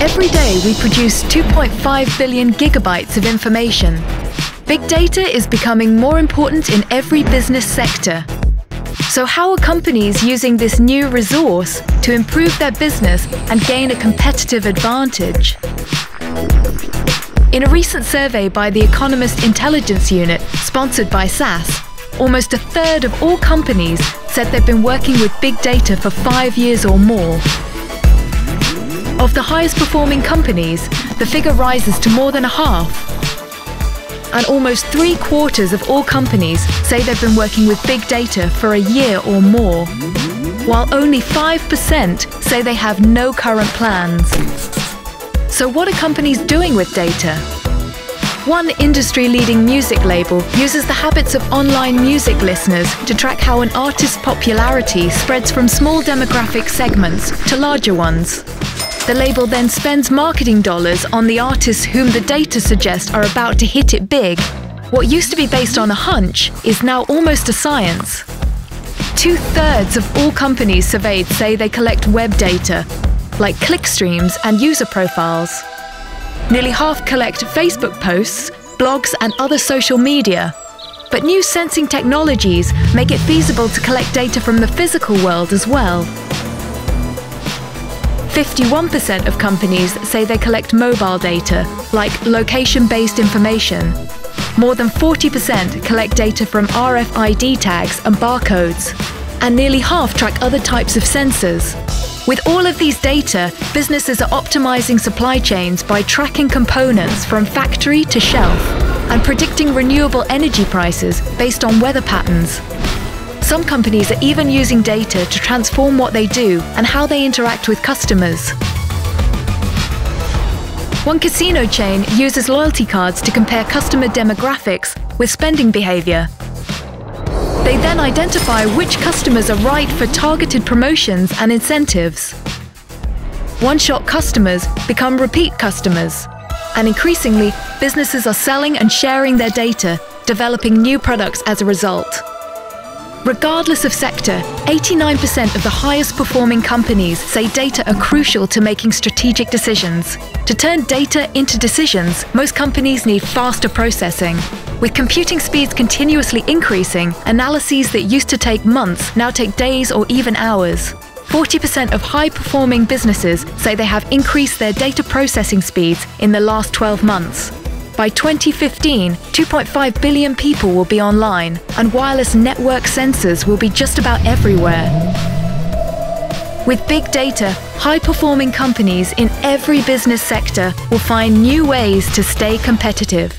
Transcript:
Every day we produce 2.5 billion gigabytes of information. Big data is becoming more important in every business sector. So how are companies using this new resource to improve their business and gain a competitive advantage? In a recent survey by the Economist Intelligence Unit, sponsored by SAS, almost a third of all companies said they've been working with big data for 5 years or more. Of the highest performing companies, the figure rises to more than a half. And almost 3/4 of all companies say they've been working with big data for a year or more, while only 5% say they have no current plans. So what are companies doing with data? One industry-leading music label uses the habits of online music listeners to track how an artist's popularity spreads from small demographic segments to larger ones. The label then spends marketing dollars on the artists whom the data suggests are about to hit it big. What used to be based on a hunch is now almost a science. 2/3 of all companies surveyed say they collect web data, like click streams and user profiles. Nearly half collect Facebook posts, blogs, and other social media. But new sensing technologies make it feasible to collect data from the physical world as well. 51% of companies say they collect mobile data, like location-based information. More than 40% collect data from RFID tags and barcodes. And nearly half track other types of sensors. With all of these data, businesses are optimizing supply chains by tracking components from factory to shelf and predicting renewable energy prices based on weather patterns. Some companies are even using data to transform what they do and how they interact with customers. One casino chain uses loyalty cards to compare customer demographics with spending behavior. They then identify which customers are right for targeted promotions and incentives. One-shot customers become repeat customers. And increasingly, businesses are selling and sharing their data, developing new products as a result. Regardless of sector, 89% of the highest performing companies say data are crucial to making strategic decisions. To turn data into decisions, most companies need faster processing. With computing speeds continuously increasing, analyses that used to take months now take days or even hours. 40% of high-performing businesses say they have increased their data processing speeds in the last 12 months. By 2015, 2.5 billion people will be online, and wireless network sensors will be just about everywhere. With big data, high-performing companies in every business sector will find new ways to stay competitive.